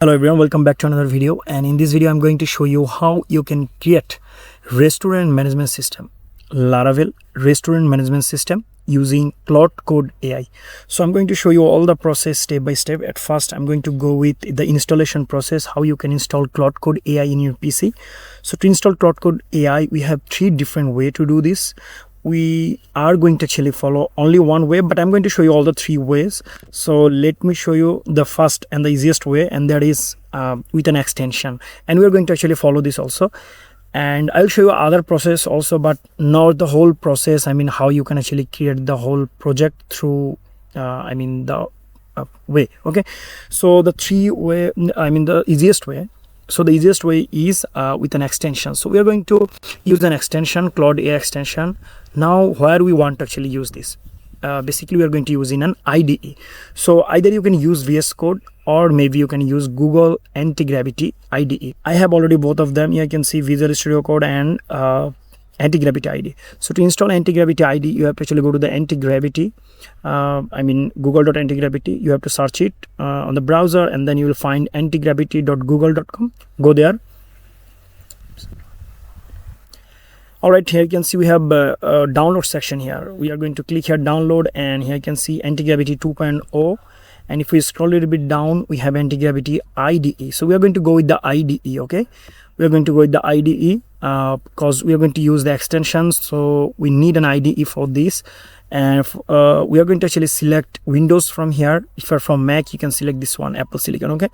Hello everyone, welcome back to another video, and in this video I'm going to show you how you can create restaurant management system, Laravel restaurant management system using Claude AI. So I'm going to show you all the process step by step. At first I'm going to go with the installation process, how you can install Claude AI in your PC. So to install Claude AI, we have three different ways to do this. We are going to actually follow only one way, but I'm going to show you all the three ways. So let me show you the first and the easiest way, and that is with an extension, and we're going to actually follow this also. And I'll show you other process also, but not the whole process. I mean, how you can actually create the whole project through the way. Okay, so the the easiest way. So the easiest way is with an extension. So we are going to use an extension, Claude AI extension. Now where we want to actually use this, basically we are going to use in an IDE. So either you can use VS Code or maybe you can use Google Anti-Gravity IDE. I have already both of them. Here you can see Visual Studio Code and Anti-Gravity IDE. So to install Anti-Gravity IDE, you have to actually go to the Anti-Gravity, google.antigravity. You have to search it on the browser, and then you will find antigravity.google.com. Go there. All right, here you can see we have a download section here. We are going to click here, download, and here you can see Anti-Gravity 2.0. And if we scroll a little bit down, we have Anti-Gravity IDE. So we are going to go with the IDE, okay? We are going to go with the IDE because we are going to use the extensions. So we need an IDE for this. And we are going to actually select Windows from here. If you're from Mac, you can select this one, Apple Silicon, okay?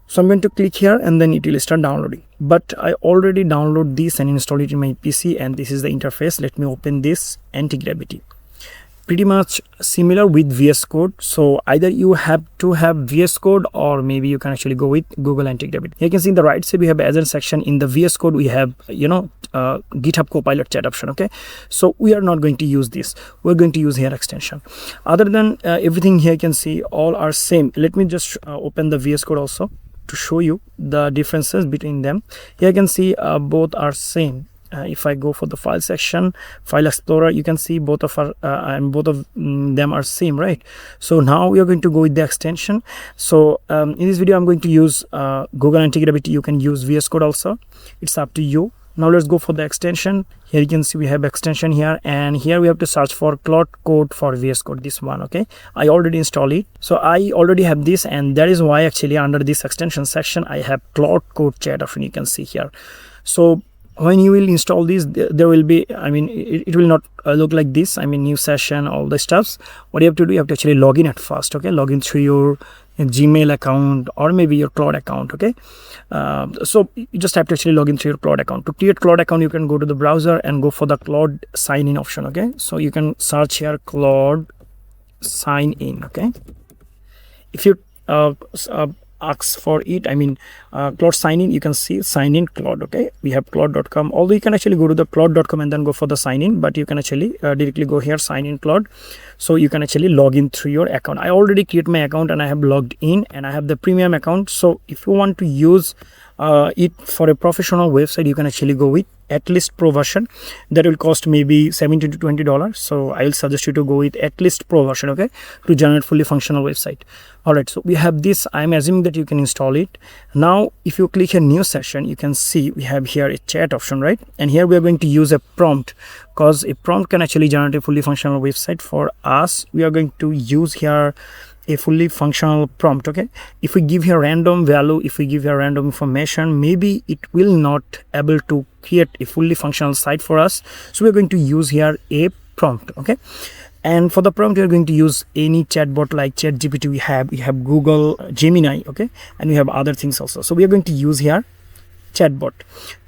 So I'm going to click here, and then it will start downloading. But I already download this and install it in my PC, and this is the interface. Let me open this Anti-Gravity. Pretty much similar with VS Code. So either you have to have VS Code, or maybe you can actually go with Google Anti-Gravity. Here you can see in the right side we have agent section. In the VS Code we have GitHub Copilot chat option. Okay, so we are not going to use this. We're going to use here extension. Other than everything here you can see all are same. Let me just open the VS Code also to show you the differences between them. Here you can see both are same. If I go for the file section, file explorer, you can see both of them are same, right? So now we are going to go with the extension. So in this video I'm going to use Google Anti-Gravity. You can use VS Code also, it's up to you. Now let's go for the extension. Here you can see we have extension here, and here we have to search for Claude Code for VS Code, this one. Okay, I already installed it, so I already have this, and that is why actually under this extension section I have Claude Code chat option. You can see here. So when you will install this, there will be, it will not look like this. New session, all the stuffs. What you have to do, you have to actually log in at first. Okay, log in through your Gmail account or maybe your Claude account. Okay, so you just have to actually log in through your Claude account. To create Claude account, you can go to the browser and go for the Claude sign in option. Okay, so you can search here Claude sign in. Okay, if you asks for it, Claude sign in, you can see sign in Claude. Okay, we have claude.com, although you can actually go to the claude.com and then go for the sign in, but you can actually directly go here, sign in Claude. So you can actually log in through your account. I already create my account and I have logged in, and I have the premium account. So if you want to use it for a professional website, you can actually go with at least Pro version. That will cost maybe $17 to $20. So I will suggest you to go with at least Pro version, okay, to generate fully functional website. All right, so we have this. I'm assuming that you can install it. Now if you click a new session, you can see we have here a chat option, right? And here we are going to use a prompt, because a prompt can actually generate a fully functional website for us. We are going to use here a fully functional prompt. Okay, if we give here random value, if we give here random information, maybe it will not able to create a fully functional site for us. So we're going to use here a prompt. Okay, and for the prompt we are going to use any chatbot like ChatGPT. We have Google Gemini. Okay, and we have other things also. So we are going to use here chatbot,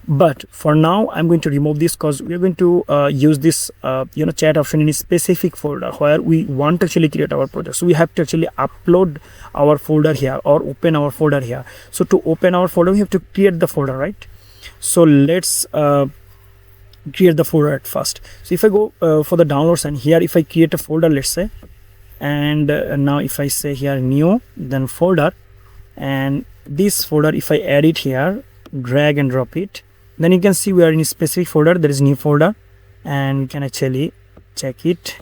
but for now I'm going to remove this because we are going to use this chat option in a specific folder where we want to actually create our project. So we have to actually upload our folder here or open our folder here. So to open our folder, we have to create the folder, right? So let's create the folder at first. So if I go for the downloads, and here if I create a folder, let's say, and now if I say here new, then folder, and this folder, if I add it here, drag and drop it, then you can see we are in a specific folder. There is new folder, and we can actually check it.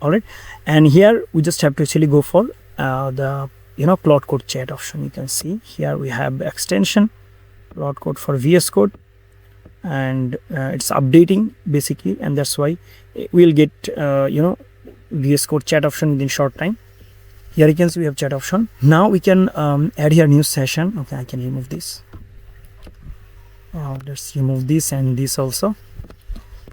All right, and here we just have to actually go for the Claude Code chat option. You can see here we have extension Claude Code for VS Code, and it's updating basically, and that's why we'll get VS Code chat option within short time. Here you can see we have chat option. Now we can add here new session. Okay, I can remove this. Let's remove this and this also.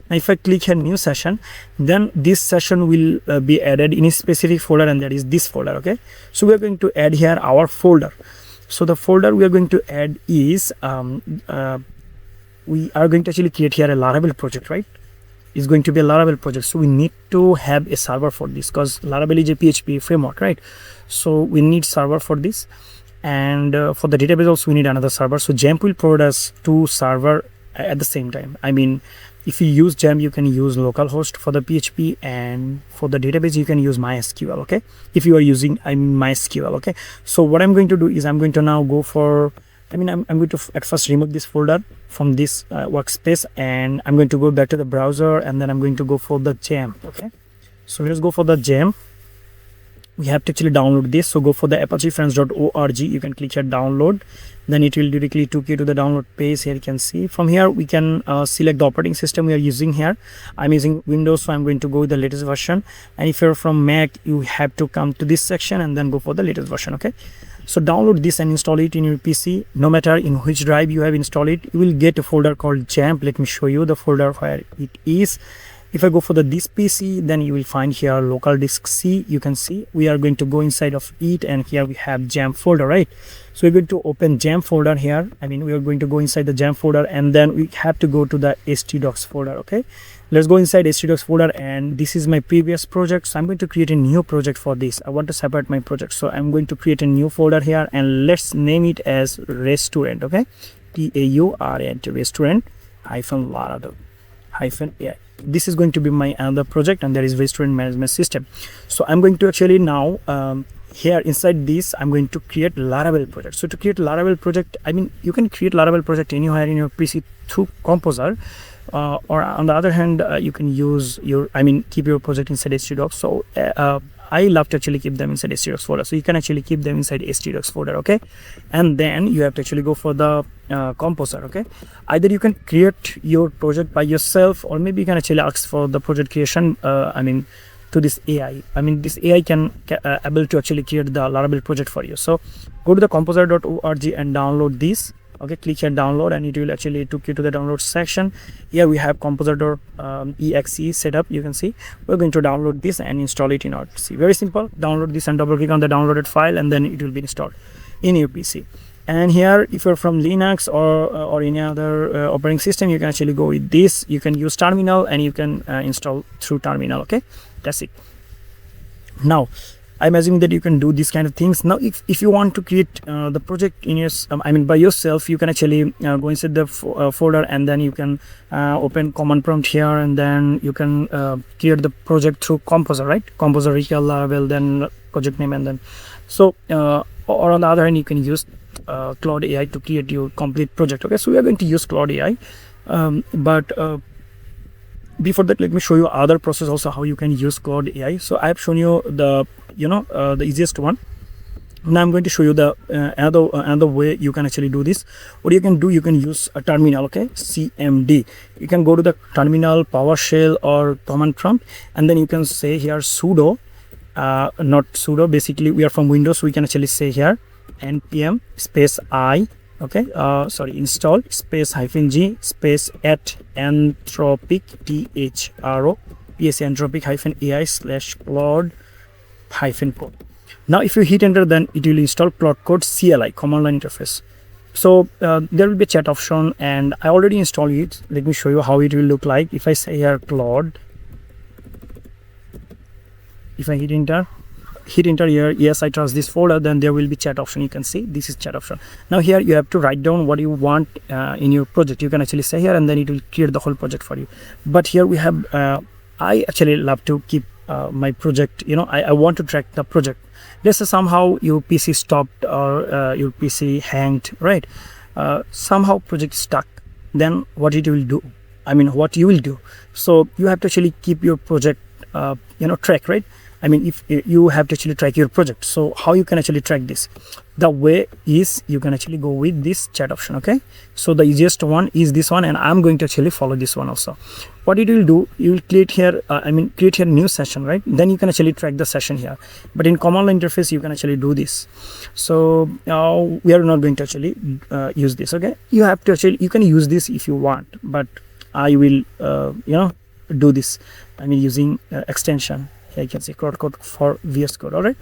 Now if I click here new session, then this session will be added in a specific folder, and that is this folder. Okay, so we are going to add here our folder. So the folder we are going to add is we are going to actually create here a Laravel project, right? It's going to be a Laravel project, so we need to have a server for this, because Laravel is a PHP framework, right? So we need server for this, and for the database also we need another server. So XAMPP will provide us two server at the same time. I mean, if you use XAMPP, you can use localhost for the PHP, and for the database you can use MySQL. Okay, if you are using MySQL. Okay, so what I'm going to do is I'm going to now go for, I'm going to at first remove this folder from this workspace, and I'm going to go back to the browser, and then I'm going to go for the XAMPP. Okay, so let's go for the XAMPP. We have to actually download this, so go for the apache-friends.org. You can click here download, then it will directly take you to the download page. Here you can see, from here we can select the operating system we are using here. I'm using Windows, so I'm going to go with the latest version, and if you're from Mac, you have to come to this section and then go for the latest version. Okay, so download this and install it in your PC. No matter in which drive you have installed it, you will get a folder called XAMPP. Let me show you the folder where it is. If I go for this PC, then you will find here local disk C. You can see we are going to go inside of it, and here we have XAMPP folder, right? So we're going to open XAMPP folder here. We are going to go inside the XAMPP folder, and then we have to go to the htdocs folder. Okay, let's go inside htdocs folder, and this is my previous project. So I'm going to create a new project for this. I want to separate my project, so I'm going to create a new folder here, and let's name it as restaurant. Okay, TAURNT, restaurant -Laravel -AI. This is going to be my another project, and that is restaurant management system. So I'm going to actually now here inside this I'm going to create Laravel project. So to create Laravel project, you can create Laravel project anywhere in your PC through Composer, or on the other hand you can use your keep your project inside htdocs. So I love to actually keep them inside htdocs folder, so you can actually keep them inside htdocs folder. Okay, and then you have to actually go for the Composer. Okay, either you can create your project by yourself, or maybe you can actually ask for the project creation to this AI. This AI can able to actually create the Laravel project for you. So go to the composer.org and download this. Okay, click here download, and it will actually take you to the download section. Here we have composer.exe setup. You can see we're going to download this and install it in our PC. Very simple. Download this and double click on the downloaded file, and then it will be installed in your PC. And here, if you're from Linux or any other operating system, you can actually go with this. You can use terminal, and you can install through terminal. Okay, that's it. Now I'm assuming that you can do these kind of things. Now if you want to create the project in your by yourself, you can actually go inside the folder, and then you can open command prompt here, and then you can create the project through Composer, right? Composer recall Laravel, then project name, and then so or on the other hand, you can use Claude AI to create your complete project. Okay, so we are going to use Claude AI, but before that, let me show you other process also how you can use Claude AI. So I have shown you the the easiest one. Now I'm going to show you the another way you can actually do this. What you can do, you can use a terminal. Okay, CMD. You can go to the terminal, PowerShell, or command prompt, and then you can say here sudo, not sudo. Basically, we are from Windows, so we can actually say here npm space I. Okay, install space -g space at anthropic anthropic -ai/Claude -code. Now if you hit enter, then it will install Claude Code CLI, command line interface. So there will be a chat option, and I already installed it. Let me show you how it will look like. If I say here Claude, if I hit enter here, yes, I trust this folder, then there will be chat option. You can see this is chat option. Now here you have to write down what you want in your project. You can actually say here, and then it will create the whole project for you. But here we have I actually love to keep my project. I want to track the project. Let's say somehow your PC stopped, or your PC hanged, right? Somehow project stuck, then what it will do, what you will do. So you have to actually keep your project track, right? I mean, if you have to actually track your project. So how you can actually track this? The way is you can actually go with this chat option. Okay, so the easiest one is this one, and I'm going to actually follow this one also. What it will do, you will create here create here new session, right? Then you can actually track the session here, but in command line interface you can actually do this. So we are not going to actually use this. Okay, you have to actually, you can use this if you want, but I will do this, I mean, using extension. Here you can see cloud code for VS Code. All right,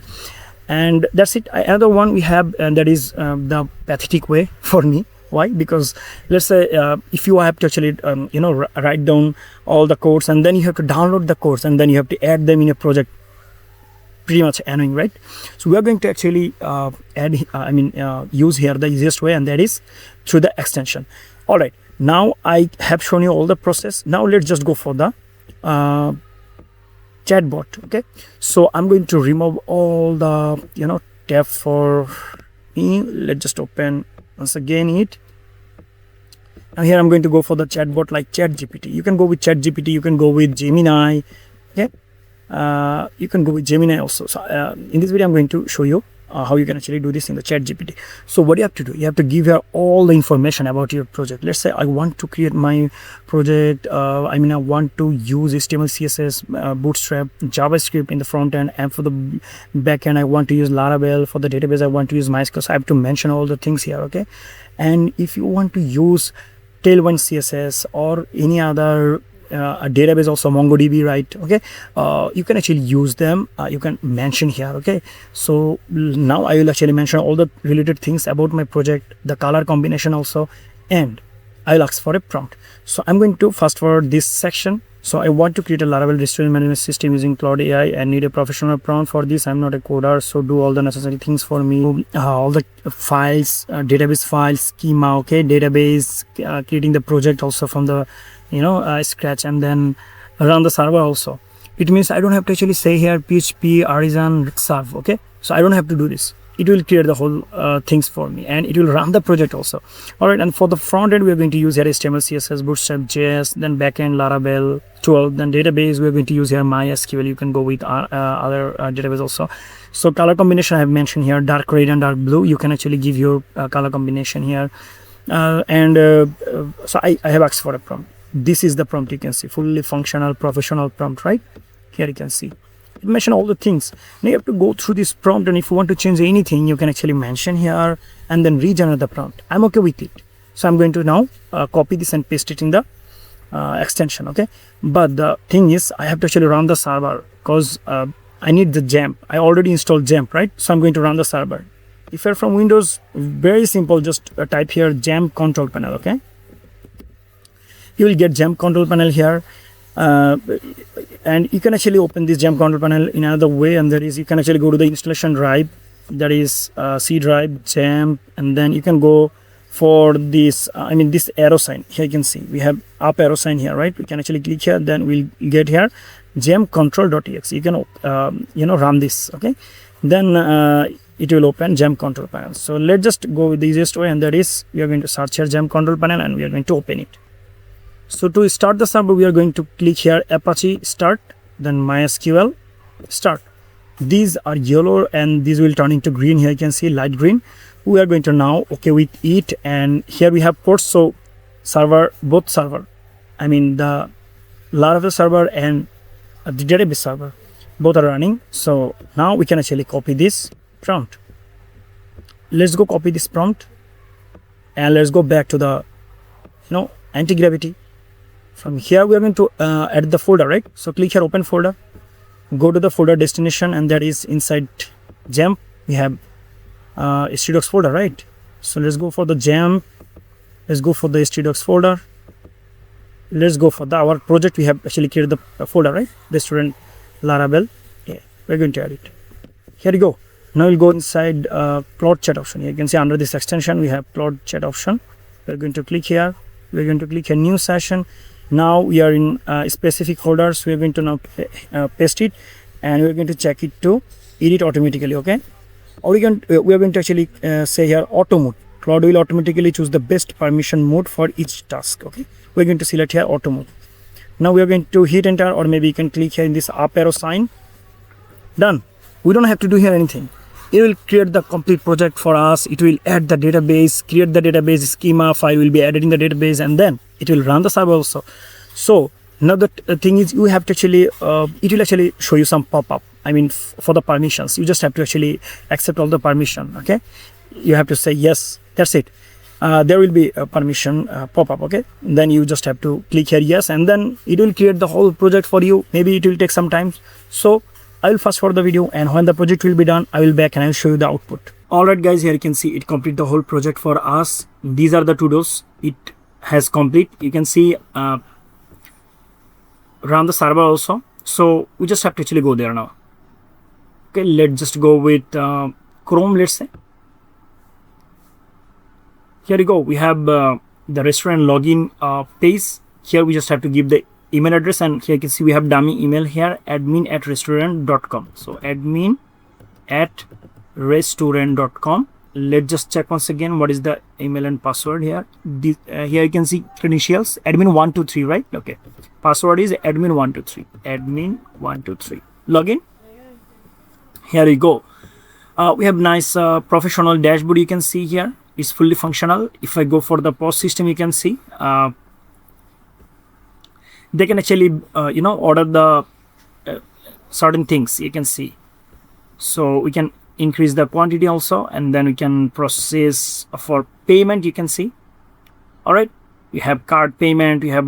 and that's it. Another one we have, and that is the pathetic way for me. Why? Because let's say if you have to actually write down all the codes, and then you have to download the codes, and then you have to add them in a project. Pretty much annoying, right? So we are going to actually use here the easiest way, and that is through the extension. All right, now I have shown you all the process. Now let's just go for the chatbot. Okay, so I'm going to remove all the tab for me. Let's just open once again it, and here I'm going to go for the chatbot like ChatGPT. You can go with ChatGPT, you can go with Gemini. Okay, you can go with Gemini also. So in this video I'm going to show you how you can actually do this in the ChatGPT. So what you have to do, you have to give her all the information about your project. Let's say I want to create my project, I want to use HTML, CSS, Bootstrap, JavaScript in the front end, and for the back end I want to use Laravel. For the database I want to use MySQL. So I have to mention all the things here. Okay, and if you want to use Tailwind CSS or any other a database, also MongoDB, right? Okay, you can actually use them, you can mention here. Okay, so now I will actually mention all the related things about my project, the color combination also, and I'll ask for a prompt. So I'm going to fast forward this section. So I want to create a Laravel restaurant management system using Claude AI and need a professional prompt for this. I'm not a coder, so do all the necessary things for me. All the files, database files, schema, okay, database, creating the project also from the scratch, and then run the server also. It means I don't have to actually say here PHP artisan serve. Okay, so I don't have to do this. It will clear the whole things for me, and it will run the project also. All right, and for the front end we are going to use here HTML, CSS, Bootstrap, JS, then backend Laravel 12, then database we are going to use here MySQL. You can go with other database also. So color combination I have mentioned here, dark red and dark blue. You can actually give your color combination here, so I have asked for a prompt. This is the prompt. You can see fully functional professional prompt, right? Here you can see it mention all the things. Now you have to go through this prompt, and if you want to change anything you can actually mention here and then regenerate the prompt. I'm okay with it, so I'm going to now copy this and paste it in the extension. Okay, but the thing is I have to actually run the server because I need the XAMPP. I already installed XAMPP, right? So I'm going to run the server. If you're from Windows, very simple, just type here XAMPP control panel. Okay, you will get XAMPP control panel here, and you can actually open this XAMPP control panel in another way, and that is you can actually go to the installation drive, that is C drive, XAMPP, and then you can go for this this arrow sign. Here you can see we have up arrow sign here, right? We can actually click here, then we'll get here XAMPP control.exe. You can run this. Okay, then it will open XAMPP control panel. So let's just go with the easiest way, and that is we are going to search here XAMPP control panel, and we are going to open it. So to start the server, we are going to click here Apache start, then MySQL start. These are yellow and these will turn into green. Here you can see light green. We are going to now okay with it, and here we have ports. So server, both server, the Laravel server and the database server, both are running. So now we can actually copy this prompt. Let's go copy this prompt, and let's go back to the anti-gravity. From here we are going to add the folder, right? So click here open folder, go to the folder destination, and that is inside XAMPP. We have htdocs folder, right? So let's go for the XAMPP, let's go for the htdocs folder, let's go for our project. We have actually created the folder, right? Restaurant Laravel. Yeah, we're going to add it. Here you go. Now we'll go inside Claude chat option. You can see under this extension we have Claude chat option. We're going to click here, we're going to click here new session. Now we are in specific folders. We are going to now paste it, and we are going to check it to edit automatically. Okay, or we are going to actually say here auto mode. Claude will automatically choose the best permission mode for each task. Okay, we're going to select here auto mode. Now we are going to hit enter, or maybe you can click here in this up arrow sign. Done. We don't have to do here anything. It will create the complete project for us. It will add the database, create the database schema file will be added in the database, and then it will run the server also. So now the thing is, you have to actually it will actually show you some pop-up. I mean, for the permissions, you just have to actually accept all the permission. Okay, you have to say yes. That's it. There will be a permission pop-up. Okay, then you just have to click here yes, and then it will create the whole project for you. Maybe it will take some time. So I will fast forward the video, and when the project will be done, I will back and I will show you the output. Alright guys, here you can see it complete the whole project for us. These are the to-dos it has complete. You can see run the server also. So we just have to actually go there now. Okay, let's just go with Chrome, let's say. Here we go. We have the restaurant login page. Here we just have to give the email address, and here you can see we have dummy email here, admin@restaurant.com. So admin@restaurant.com. Let's just check once again what is the email and password here. Here you can see credentials, admin123, right? Okay, password is admin123, admin123. Login. Here we go. We have nice professional dashboard. You can see here it's fully functional. If I go for the POS system, you can see they can actually order the certain things. You can see, so we can increase the quantity also, and then we can process for payment. You can see. All right, we have card payment, we have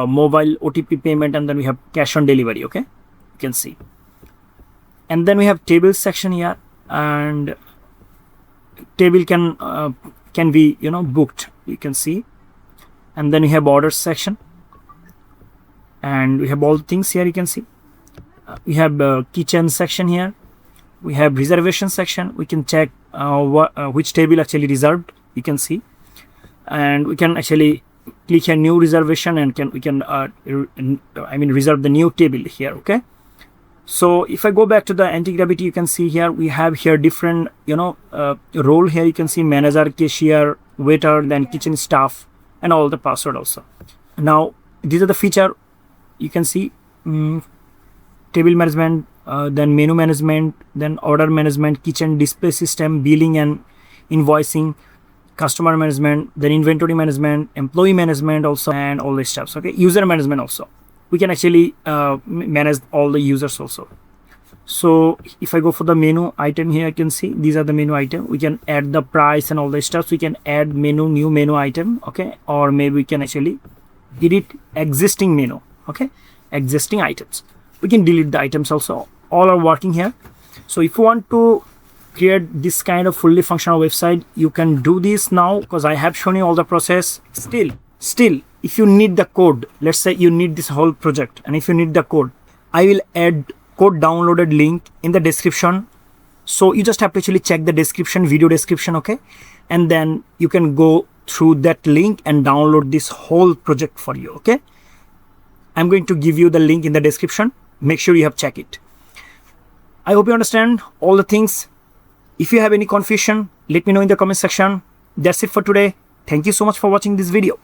mobile OTP payment, and then we have cash on delivery. Okay, you can see. And then we have table section here, and table can be booked. You can see. And then we have orders section, and we have all things here. You can see we have kitchen section here. We have reservation section. We can check which table actually reserved. You can see, and we can actually click here new reservation, and we can reserve the new table here. Okay, so if I go back to the anti-gravity, you can see here we have here different role here. You can see manager, cashier, waiter, then kitchen staff, and all the password also. Now these are the feature. You can see table management, then menu management, then order management, kitchen display system, billing and invoicing, customer management, then inventory management, employee management also, and all these stuff. Okay, user management also. We can actually manage all the users also. So if I go for the menu item here, you can see these are the menu item. We can add the price and all the stuff. We can add new menu item. Okay, or maybe we can actually edit existing menu. Okay, existing items. We can delete the items also. All are working here. So if you want to create this kind of fully functional website, you can do this now, because I have shown you all the process. Still, if you need the code, let's say you need this whole project, and if you need the code, I will add code downloaded link in the description. So you just have to actually check the description, video description. Okay, and then you can go through that link and download this whole project for you. Okay, I'm going to give you the link in the description. Make sure you have checked it. I hope you understand all the things. If you have any confusion, let me know in the comment section. That's it for today. Thank you so much for watching this video.